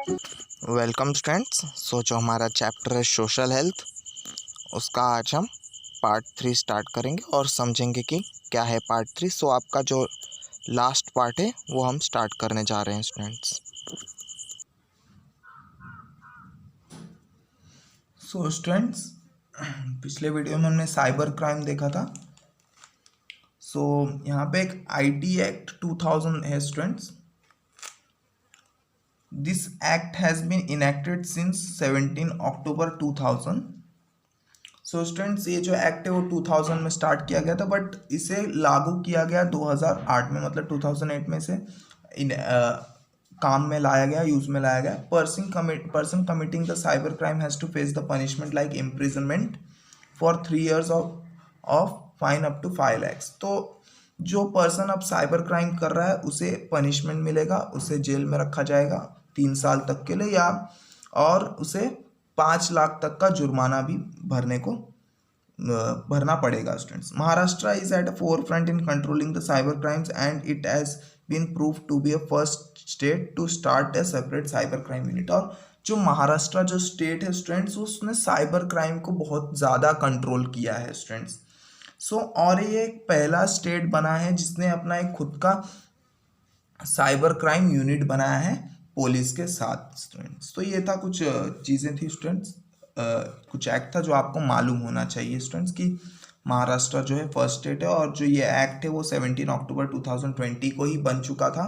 Welcome students. जो हमारा chapter है सोशल हेल्थ, उसका आज हम पार्ट 3 स्टार्ट करेंगे और समझेंगे कि क्या है पार्ट 3। आपका जो लास्ट पार्ट है वो हम स्टार्ट करने जा रहे हैं स्टूडेंट्स। स्टूडेंट्स, पिछले वीडियो में हमने साइबर क्राइम देखा था। यहाँ पे एक आईटी एक्ट 2000 है students. This act has been enacted since 17 October 2000। Students, ये जो एक्ट है वो 2000 में स्टार्ट किया गया था, बट इसे लागू किया गया 2008 में, मतलब 2008 में से काम में लाया गया, यूज में लाया गया। Person committing the cyber crime has to face the punishment like imprisonment for 3 years of fine up to 5 lakhs। तो जो पर्सन अब साइबर क्राइम कर रहा है उसे पनिशमेंट मिलेगा, उसे जेल में रखा जाएगा 3 साल तक के लिए, या और उसे 5 लाख तक का जुर्माना भी भरना पड़ेगा students. Maharashtra is at a forefront in controlling the cyber crimes and it has been prove to be a first state to start a separate cyber crime unit. और जो महाराष्ट्र जो स्टेट है स्टूडेंट्स, उसने साइबर क्राइम को बहुत ज़्यादा control किया है स्टूडेंट्स। और ये एक पहला स्टेट बना है जिसने अपना एक खुद का साइबर क्राइम यूनिट बनाया है पुलिस के साथ स्टूडेंट्स। तो ये था कुछ चीज़ें थी स्टूडेंट्स, कुछ एक्ट था जो आपको मालूम होना चाहिए स्टूडेंट्स कि महाराष्ट्र जो है फर्स्ट स्टेट है, और जो ये एक्ट है वो 17 अक्टूबर 2020 को ही बन चुका था,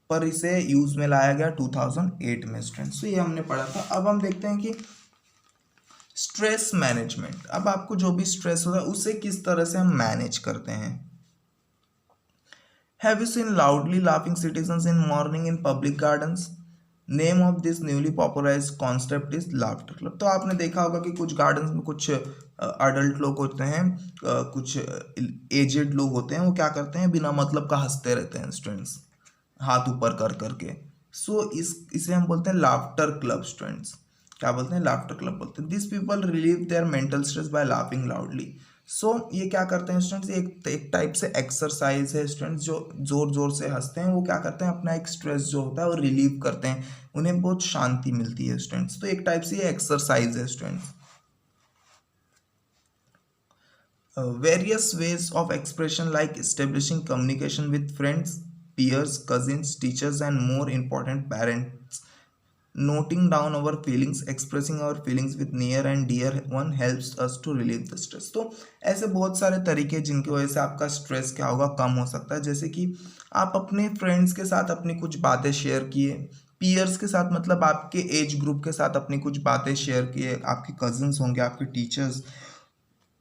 पर इसे यूज़ में लाया गया 2008 में स्टूडेंट्स। तो ये हमने पढ़ा था। अब हम देखते हैं कि स्ट्रेस मैनेजमेंट। अब आपको जो भी स्ट्रेस होता है उसे किस तरह से हम मैनेज करते हैं। Have you seen loudly laughing citizens in morning in public gardens? Name of this newly popularize concept is laughter club. तो आपने देखा होगा कि कुछ गार्डन्स में कुछ अडल्ट लोग होते हैं, कुछ एजेड लोग होते हैं, वो क्या करते हैं, बिना मतलब का हंसते रहते हैं स्टूडेंट्स, हाथ ऊपर कर करके। इसे हम बोलते हैं लाफ्टर क्लब स्टूडेंट्स। क्या बोलते हैं? लाफ्टर क्लब बोलते हैं। This people relieve their mental stress by laughing loudly. ये क्या करते हैं स्टूडेंट्स, एक टाइप से एक्सरसाइज है स्टूडेंट्स। जो जोर जोर से हंसते हैं वो क्या करते हैं, अपना एक स्ट्रेस जो होता है वो रिलीव करते हैं, उन्हें बहुत शांति मिलती है स्टूडेंट्स। तो एक टाइप से ये एक्सरसाइज है students. Various ways of expression like establishing communication with friends, peers, cousins, teachers, and more important, parents. Noting down our feelings, expressing our feelings with near and dear one helps us to relieve the stress। तो ऐसे बहुत सारे तरीके जिनकी वजह से आपका stress क्या होगा, कम हो सकता है। जैसे कि आप अपने फ्रेंड्स के साथ अपनी कुछ बातें शेयर किए, पीयर्स के साथ मतलब आपके एज ग्रुप के साथ अपनी कुछ बातें शेयर किए, आपके कजिन्स होंगे, आपके टीचर्स।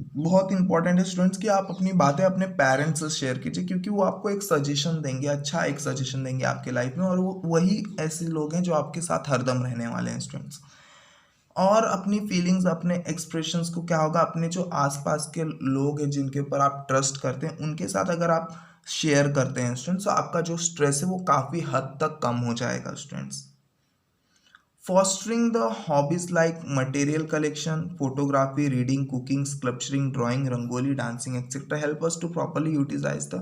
बहुत इंपॉर्टेंट है स्टूडेंट्स कि आप अपनी बातें अपने पेरेंट्स से शेयर कीजिए, क्योंकि वो आपको एक सजेशन देंगे, अच्छा एक सजेशन देंगे आपके लाइफ में, और वो वही ऐसे लोग हैं जो आपके साथ हरदम रहने वाले हैं स्टूडेंट्स। और अपनी फीलिंग्स, अपने एक्सप्रेशंस को क्या होगा, अपने जो आसपास के लोग हैं जिनके ऊपर आप ट्रस्ट करते हैं उनके साथ अगर आप शेयर करते हैं स्टूडेंट्स, तो आपका जो स्ट्रेस है वो काफ़ी हद तक कम हो जाएगा students. Fostering the hobbies like material collection, photography, reading, cooking, sculpturing, drawing, rangoli, dancing, etc. help us to properly utilize the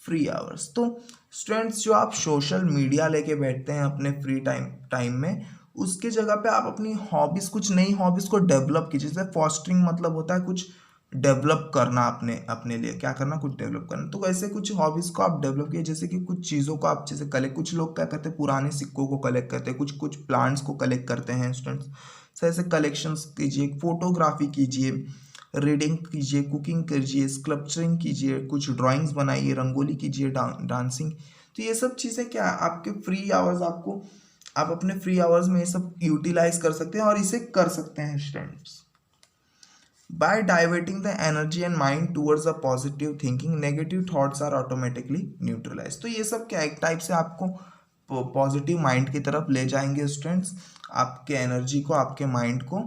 free hours. तो स्टूडेंट्स, जो आप सोशल मीडिया लेके बैठते हैं अपने फ्री टाइम में, उसके जगह पे आप अपनी हॉबीज़, कुछ नई हॉबीज़ को डेवलप कीजिए। जैसे फॉस्टरिंग मतलब होता है कुछ डेवलप करना, अपने लिए क्या करना, कुछ डेवलप करना। तो ऐसे कुछ हॉबीज़ को आप डेवलप किए, जैसे कि कुछ चीज़ों को आप जैसे कलेक्ट, कुछ लोग क्या करते हैं पुराने सिक्कों को कलेक्ट करते हैं, कुछ प्लांट्स को कलेक्ट करते हैं स्टूडेंट्स। तो ऐसे कलेक्शंस कीजिए, फोटोग्राफी कीजिए, रीडिंग कीजिए, कुकिंग कीजिए, स्कल्पचरिंग कीजिए, कुछ ड्राइंग्स बनाइए, रंगोली कीजिए, डांसिंग। तो ये सब चीज़ें क्या आपके फ्री आवर्स, आप अपने फ्री आवर्स में ये सब यूटिलाइज कर सकते हैं और इसे कर सकते हैं students. By diverting the energy and mind towards a positive thinking, negative thoughts are automatically neutralized। तो ये सब क्या एक टाइप से आपको पॉजिटिव माइंड की तरफ ले जाएंगे स्टूडेंट्स, आपके एनर्जी को, आपके माइंड को।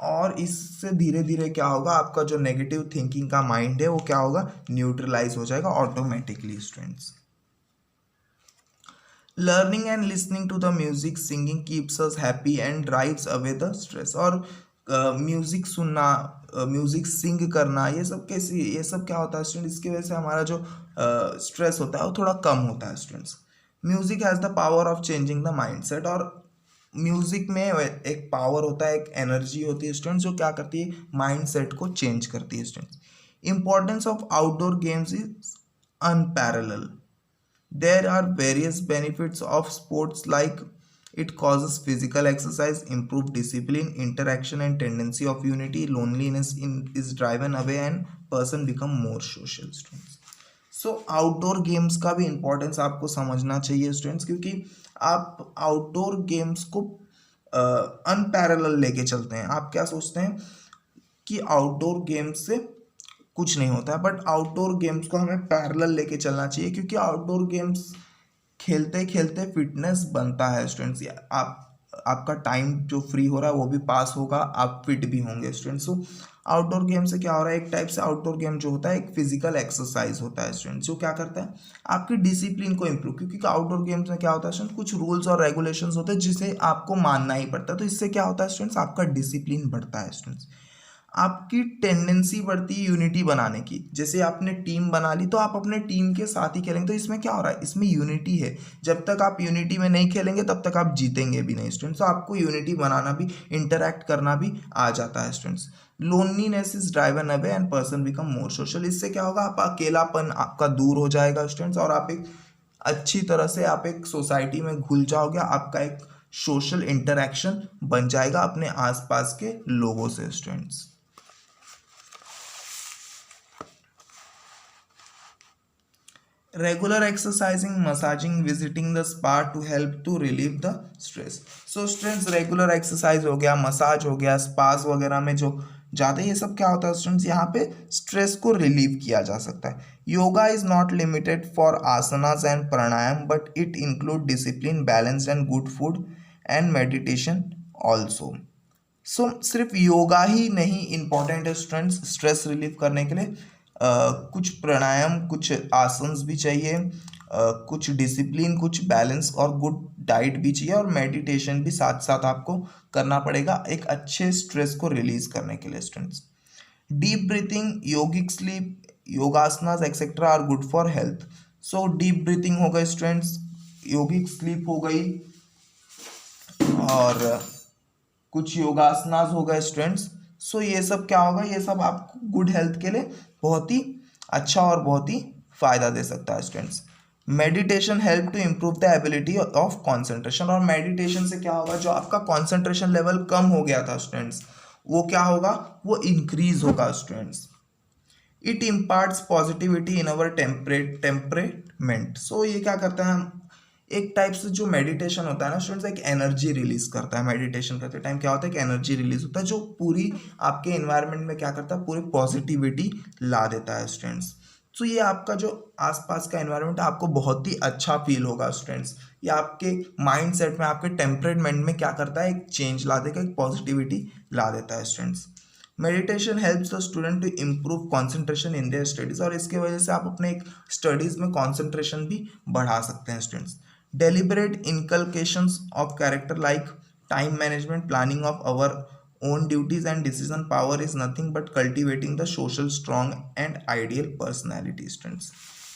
और इससे धीरे धीरे क्या होगा, आपका जो नेगेटिव थिंकिंग का माइंड है वो क्या होगा, न्यूट्रलाइज हो जाएगा automatically students. Learning and listening to the music, singing keeps us happy and drives away the stress. और म्यूजिक सुनना, म्यूजिक सिंग करना, ये सब क्या होता है स्टूडेंट, इसकी वजह से हमारा जो स्ट्रेस होता है वो थोड़ा कम होता है students. Music has the power of changing the mind set. और म्यूजिक में एक पावर होता है, एक एनर्जी होती है स्टूडेंट्स, जो क्या करती है, माइंड सेट को चेंज करती है students. Importance of outdoor games is unparalleled. There are various benefits of sports like it causes physical exercise, improve discipline, interaction and tendency of unity, loneliness is driven away and person become more social students. So outdoor games का भी importance आपको समझना चाहिए students, क्योंकि आप outdoor games को unparalleled लेके चलते हैं। आप क्या सोचते हैं कि आउटडोर गेम्स से कुछ नहीं होता है, बट आउटडोर गेम्स को हमें पैरेलल लेके चलना चाहिए, क्योंकि आउटडोर गेम्स खेलते खेलते फिटनेस बनता है स्टूडेंट्स। आपका टाइम जो फ्री हो रहा है वो भी पास होगा, आप फिट भी होंगे स्टूडेंट्स। सो आउटडोर गेम से क्या हो रहा है, एक टाइप से आउटडोर गेम जो होता है एक फिजिकल एक्सरसाइज होता है स्टूडेंट्स, जो क्या करता है आपकी डिसिप्लिन को इम्प्रूव, क्योंकि आउटडोर गेम्स में क्या होता है स्टूडेंट्स, कुछ रूल्स और रेगुलेशंस होते हैं जिसे आपको मानना ही पड़ता है। तो इससे क्या होता है स्टूडेंट्स, आपका डिसिप्लिन बढ़ता है स्टूडेंट्स। आपकी टेंडेंसी बढ़ती है यूनिटी बनाने की। जैसे आपने टीम बना ली तो आप अपने टीम के साथ ही खेलेंगे, तो इसमें क्या हो रहा है, इसमें यूनिटी है। जब तक आप यूनिटी में नहीं खेलेंगे तब तक आप जीतेंगे भी नहीं स्टूडेंट्स। तो आपको यूनिटी बनाना भी, इंटरैक्ट करना भी आ जाता है students. Loneliness is driven away and person become more social. इससे क्या होगा, आप अकेलापन आपका दूर हो जाएगा स्टूडेंट्स, और आप एक अच्छी तरह से आप एक सोसाइटी में घुल जाओगे। आपका एक सोशल इंटरैक्शन बन जाएगा अपने आसपास के लोगों से students. Regular exercising, massaging, visiting the spa to help to relieve the stress. So students, regular exercise हो गया, मसाज हो गया, स्पास वगैरह में जो जाते हैं, ये सब क्या होता है स्टूडेंट्स, यहाँ पे स्ट्रेस को रिलीव किया जा सकता है। Yoga is not limited for asanas and pranayama, but it include discipline, balance and good food and meditation also. So सिर्फ योगा ही नहीं इम्पॉर्टेंट है स्टूडेंट्स स्ट्रेस रिलीव करने के लिए, कुछ प्राणायाम, कुछ आसन्स भी चाहिए, कुछ डिसिप्लिन, कुछ बैलेंस और गुड डाइट भी चाहिए, और मेडिटेशन भी साथ साथ आपको करना पड़ेगा एक अच्छे स्ट्रेस को रिलीज करने के लिए students. Deep breathing, yogic sleep, yogasanas etcetera are good for health. So deep breathing हो गई स्टूडेंट्स, योगिक स्लीप हो गई, और कुछ योगासनास हो गए स्टूडेंट्स। सो ये सब क्या होगा, ये सब आपको गुड हेल्थ के लिए बहुत ही अच्छा और बहुत ही फायदा दे सकता है students. Meditation help to improve the ability of concentration, और मेडिटेशन से क्या होगा, जो आपका कॉन्सेंट्रेशन लेवल कम हो गया था स्टूडेंट्स, वो क्या होगा, वो इंक्रीज होगा students. It imparts positivity in our temperament. So ये क्या करता है, हम एक टाइप से जो मेडिटेशन होता है ना स्टूडेंट्स, एक एनर्जी रिलीज करता है। मेडिटेशन करते टाइम क्या होता है, कि एनर्जी रिलीज होता है, जो पूरी आपके इन्वायरमेंट में क्या करता है, पूरी पॉजिटिविटी ला देता है स्टूडेंट्स। तो ये आपका जो आसपास का एनवायरनमेंट है, आपको बहुत ही अच्छा फील होगा स्टूडेंट्स। ये आपके माइंड सेट में, आपके टेम्परेमेंट में क्या करता है, एक चेंज ला देगा, एक पॉजिटिविटी ला देता है students. Meditation helps the student to improve concentration in their studies, और इसके वजह से आप अपने एक स्टडीज में कॉन्सेंट्रेशन भी बढ़ा सकते हैं students. Deliberate inculcations of character like time management, planning of our own duties and decision power is nothing but cultivating the social strong and ideal personality students.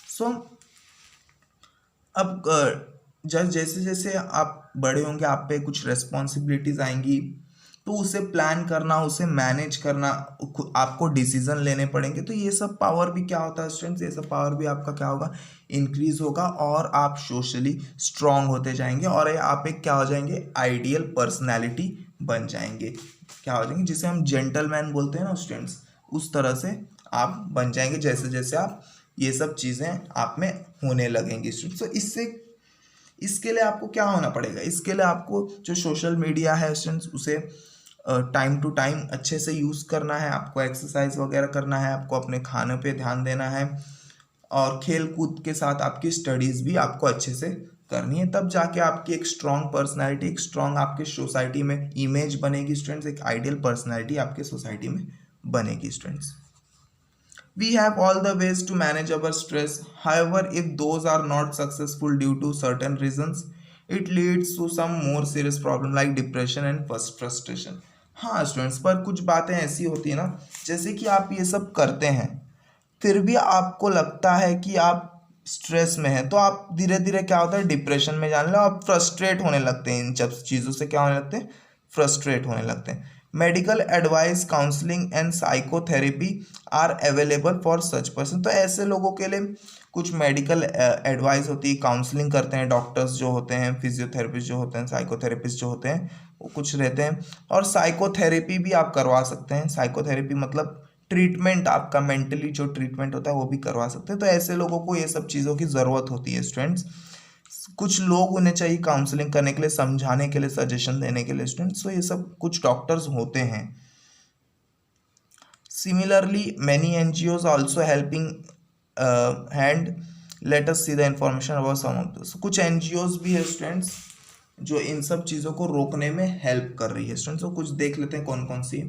So अब जैसे जैसे आप बड़े होंगे, आप पे कुछ रेस्पॉन्सिबिलिटीज आएंगी, तो उसे प्लान करना, उसे मैनेज करना, आपको डिसीजन लेने पड़ेंगे। तो ये सब पावर भी क्या होता है स्टूडेंट्स, ये सब पावर भी आपका क्या होगा, इंक्रीज होगा, और आप सोशली स्ट्रांग होते जाएंगे, और आप एक क्या हो जाएंगे, आइडियल पर्सनैलिटी बन जाएंगे। क्या हो जाएंगे, जिसे हम जेंटलमैन बोलते हैं ना स्टूडेंट्स, उस तरह से आप बन जाएंगे, जैसे जैसे आप ये सब चीज़ें आप में होने लगेंगी स्टूडेंट्स। तो इसके लिए आपको क्या होना पड़ेगा, इसके लिए आपको जो सोशल मीडिया है स्टूडेंट्स, उसे टाइम टू टाइम अच्छे से यूज़ करना है, आपको एक्सरसाइज वगैरह करना है, आपको अपने खाने पे ध्यान देना है, और खेल कूद के साथ आपकी स्टडीज़ भी आपको अच्छे से करनी है। तब जाके आपकी एक स्ट्रॉन्ग पर्सनैलिटी, एक स्ट्रॉन्ग आपके सोसाइटी में इमेज बनेगी स्टूडेंट्स, एक आइडियल पर्सनैलिटी आपके सोसाइटी में बनेगी students. We have all the ways to manage our stress. However, if those are not successful due to certain reasons, it leads to some more serious problem like depression and frustration. हाँ students, पर कुछ बातें ऐसी होती है ना, जैसे कि आप ये सब करते हैं, फिर भी आपको लगता है कि आप स्ट्रेस में है तो आप धीरे धीरे क्या होता है डिप्रेशन में जाने लगे, आप फ्रस्ट्रेट होने लगते हैं, इन सब चीज़ों से क्या होने लगते हैं, फ्रस्ट्रेट होने लगते हैं। Medical advice, counselling and psychotherapy are available for such person. तो ऐसे लोगों के लिए कुछ मेडिकल एडवाइस होती है, काउंसलिंग करते हैं डॉक्टर्स जो होते हैं, फिजियोथेरेपिस्ट जो होते हैं, साइकोथेरेपिस्ट जो होते हैं, वो कुछ रहते हैं। और साइकोथेरेपी भी आप करवा सकते हैं। साइकोथेरेपी मतलब ट्रीटमेंट, आपका मेंटली जो ट्रीटमेंट होता है वो भी करवा सकते हैं। तो ऐसे लोगों को ये सब चीज़ों की ज़रूरत होती है स्टूडेंट्स। कुछ लोग उन्हें चाहिए काउंसलिंग करने के लिए, समझाने के लिए, सजेशन देने के लिए स्टूडेंट्स। तो ये सब कुछ डॉक्टर्स होते हैं। Similarly many NGOs also helping hand. Let us see the information about some of this. कुछ NGOs भी है स्टूडेंट्स जो इन सब चीज़ों को रोकने में हेल्प कर रही है स्टूडेंट्स। तो कुछ देख लेते हैं कौन कौन सी।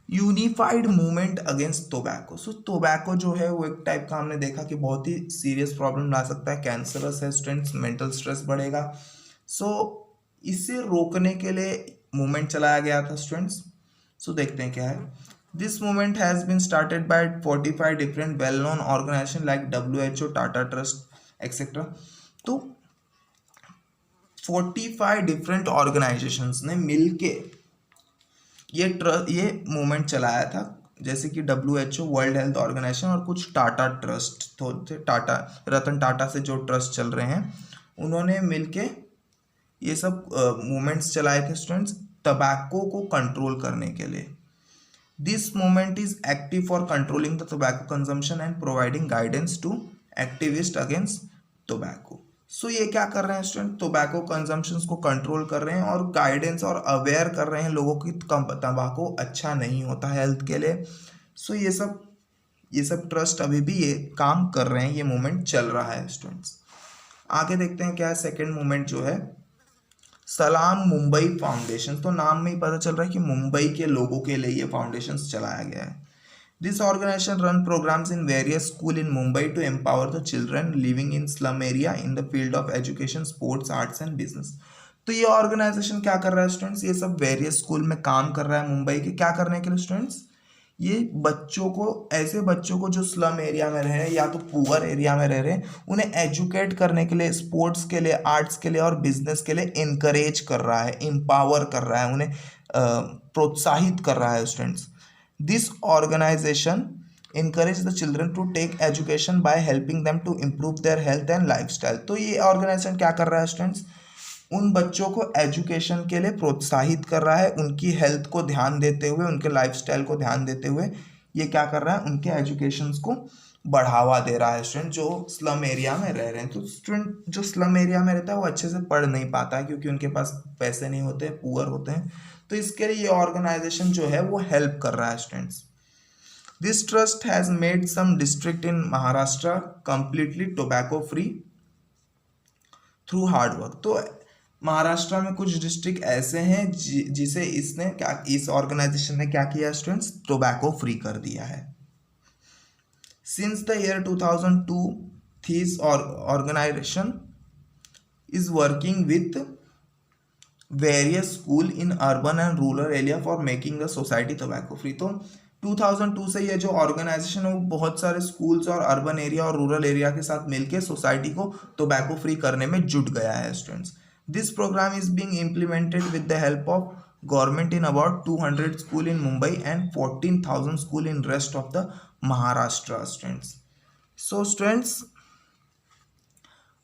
Unified movement against tobacco. So tobacco जो है वो एक टाइप का हमने देखा कि बहुत ही सीरियस प्रॉब्लम ला सकता है, कैंसरस है स्टूडेंट्स, मेंटल स्ट्रेस बढ़ेगा। सो इसे रोकने के लिए मूवमेंट चलाया गया था स्टूडेंट्स। सो देखते हैं क्या है। This movement has been started by 45 different well known organisation like WHO, Tata trust etcetera. तो 45 डिफरेंट ऑर्गेनाइजेशंस ने मिलके ये मूवमेंट चलाया था, जैसे कि WHO, वर्ल्ड हेल्थ ऑर्गेनाइजेशन और कुछ टाटा ट्रस्ट तो थे, टाटा रतन टाटा से जो ट्रस्ट चल रहे हैं, उन्होंने मिलके ये सब मूवमेंट्स चलाए थे स्टूडेंट्स टबैको को कंट्रोल करने के लिए। This movement is active for controlling the tobacco consumption and providing guidance to activist against tobacco. So ये क्या कर रहे हैं स्टूडेंट, टोबैको कंजम्पशंस को कंट्रोल कर रहे हैं और गाइडेंस और अवेयर कर रहे हैं लोगों की तंबाकू अच्छा नहीं होता हेल्थ के लिए। सो ये सब ट्रस्ट अभी भी ये काम कर रहे हैं, ये मूवमेंट चल रहा है स्टूडेंट्स। आगे देखते हैं क्या है सेकेंड मूवमेंट जो है, सलाम मुंबई फाउंडेशन। तो नाम में ही पता चल रहा है कि मुंबई के लोगों के लिए ये फाउंडेशन चलाया गया है। This organisation run programmes in various school in Mumbai to empower the children living in slum area in the field of education, sports, arts and business. तो ये ऑर्गेनाइजेशन क्या कर रहा है स्टूडेंट्स, ये सब वेरियस स्कूल में काम कर रहा है मुंबई के, क्या करने के लिए स्टूडेंट्स, ये बच्चों को, ऐसे बच्चों को जो स्लम एरिया में रह रहे हैं या तो पुअर एरिया में रह रहे हैं, उन्हें एजुकेट करने के लिए, स्पोर्ट्स के लिए, आर्ट्स के लिए और बिजनेस के लिए इनकरेज कर रहा है, एम्पावर कर रहा है, उन्हें प्रोत्साहित कर रहा है students. This organisation encourage the children to take education by helping them to improve their health and lifestyle। तो ये ऑर्गेनाइजेशन क्या कर रहा है स्टूडेंट्स, उन बच्चों को एजुकेशन के लिए प्रोत्साहित कर रहा है, उनकी हेल्थ को ध्यान देते हुए, उनके लाइफस्टाइल को ध्यान देते हुए ये क्या कर रहा है, उनके एजुकेशन को बढ़ावा दे रहा है स्टूडेंट जो स्लम एरिया में रह रहे हैं। तो स्टूडेंट जो स्लम एरिया में रहता है वो अच्छे से पढ़ नहीं पाता है क्योंकि उनके पास पैसे नहीं होते, पुअर होते हैं। तो इसके लिए ये ऑर्गेनाइजेशन जो है वो हेल्प कर रहा है students. This trust has made some district in Maharashtra completely tobacco free through hard work. तो महाराष्ट्र में कुछ डिस्ट्रिक्ट ऐसे हैं जिसे इसने क्या, इस ऑर्गेनाइजेशन ने क्या किया स्टूडेंट्स, टोबैको फ्री कर दिया है। Since the year 2002 this organisation is working with various school in urban and rural area for making the society tobacco free. तो 2002 से ये जो ऑर्गेनाइजेशन है वो बहुत सारे स्कूल्स और अर्बन एरिया और रूरल एरिया के साथ मिलकर सोसाइटी को टोबैको फ्री करने में जुट गया है students. This programme is being implemented with the help of government in about 200 school in Mumbai and 14,000 school in rest of the Maharashtra students. So students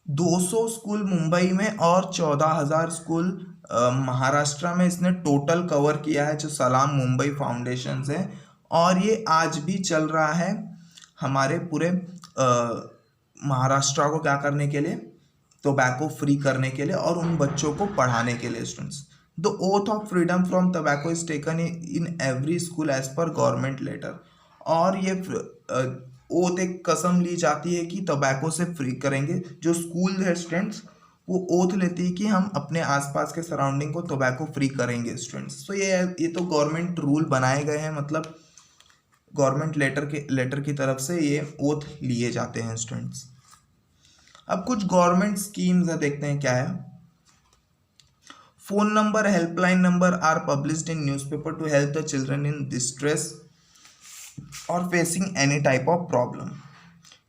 200 school Mumbai में और 14,000 स्कूल महाराष्ट्र में इसने टोटल कवर किया है जो सलाम मुंबई फाउंडेशन है, और ये आज भी चल रहा है हमारे पूरे महाराष्ट्र को क्या करने के लिए, टोबैको फ्री करने के लिए और उन बच्चों को पढ़ाने के लिए students. The oath of freedom from tobacco is taken in every school as per government letter. और ये ओथ एक कसम ली जाती है कि टोबैको से फ्री करेंगे। जो स्कूल है स्टूडेंट्स वो ओथ लेती है कि हम अपने आसपास के सराउंडिंग को टोबैको फ्री करेंगे स्टूडेंट्स। तो ये तो गवर्नमेंट रूल बनाए गए हैं, मतलब गवर्नमेंट लेटर की तरफ से ये ओथ लिए जाते हैं स्टूडेंट्स। अब कुछ गवर्नमेंट स्कीम्स है, देखते हैं क्या है। Phone number, helpline number are published in newspaper to help the children in distress or facing any type of problem.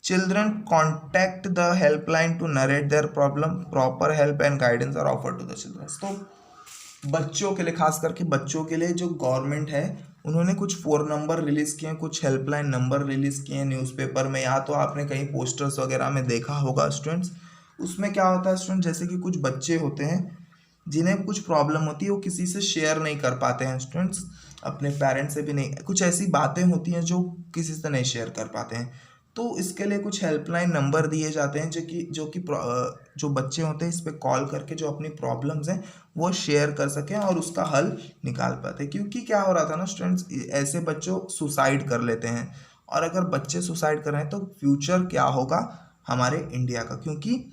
Children contact the helpline to narrate their problem, proper help and guidance are offer to the children. तो बच्चों के लिए, खास करके बच्चों के लिए जो गवर्नमेंट है उन्होंने कुछ 4 नंबर रिलीज़ किए हैं, कुछ हेल्पलाइन नंबर रिलीज़ किए हैं न्यूज़पेपर में, या तो आपने कहीं पोस्टर्स वगैरह में देखा होगा स्टूडेंट्स। उसमें क्या होता है स्टूडेंट, जैसे कि कुछ बच्चे होते हैं जिन्हें कुछ प्रॉब्लम होती है, वो किसी से शेयर नहीं कर पाते हैं स्टूडेंट्स, अपने पेरेंट्स से भी नहीं, कुछ ऐसी बातें होती हैं जो किसी से नहीं शेयर कर पाते हैं। तो इसके लिए कुछ हेल्पलाइन नंबर दिए जाते हैं जो बच्चे होते हैं इस पर कॉल करके जो अपनी प्रॉब्लम्स हैं वो शेयर कर सकें और उसका हल निकाल पाते हैं। क्योंकि क्या हो रहा था ना स्टूडेंट्स, ऐसे बच्चों सुसाइड कर लेते हैं, और अगर बच्चे सुसाइड कर रहे हैं तो फ्यूचर क्या होगा हमारे इंडिया का, क्योंकि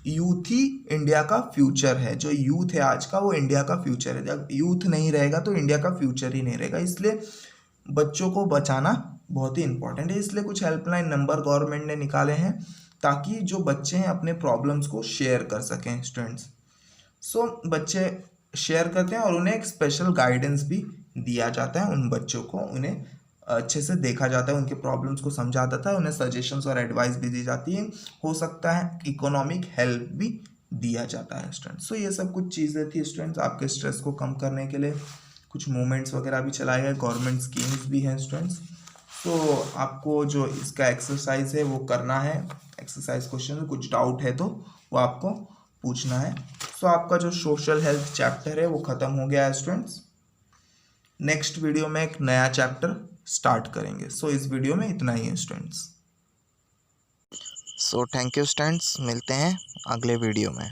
यूथ ही इंडिया का फ्यूचर है। जो यूथ है आज का वो इंडिया का फ्यूचर है। जब यूथ नहीं रहेगा तो इंडिया का फ्यूचर ही नहीं रहेगा। इसलिए बच्चों को बचाना बहुत ही इंपॉर्टेंट है। इसलिए कुछ हेल्पलाइन नंबर गवर्नमेंट ने निकाले हैं ताकि जो बच्चे हैं अपने प्रॉब्लम्स को शेयर कर सकें स्टूडेंट्स। सो बच्चे शेयर करते हैं और उन्हें एक स्पेशल गाइडेंस भी दिया जाता है। उन बच्चों को उन्हें अच्छे से देखा जाता है, उनके प्रॉब्लम्स को समझा जाता है, उन्हें सजेशंस और एडवाइस भी दी जाती है, हो सकता है इकोनॉमिक हेल्प भी दिया जाता है स्टूडेंट्स। सो ये सब कुछ चीज़ें थी स्टूडेंट्स आपके स्ट्रेस को कम करने के लिए। कुछ मूवमेंट्स वगैरह भी चलाए गए, गवर्नमेंट स्कीम्स भी हैं स्टूडेंट्स। तो आपको जो इसका एक्सरसाइज है वो करना है, एक्सरसाइज क्वेश्चन, कुछ डाउट है तो वो आपको पूछना है। सो आपका जो सोशल हेल्थ चैप्टर है वो ख़त्म हो गया है स्टूडेंट्स। नेक्स्ट वीडियो में एक नया चैप्टर स्टार्ट करेंगे। सो इस वीडियो में इतना ही है students. So thank you students, मिलते हैं अगले वीडियो में।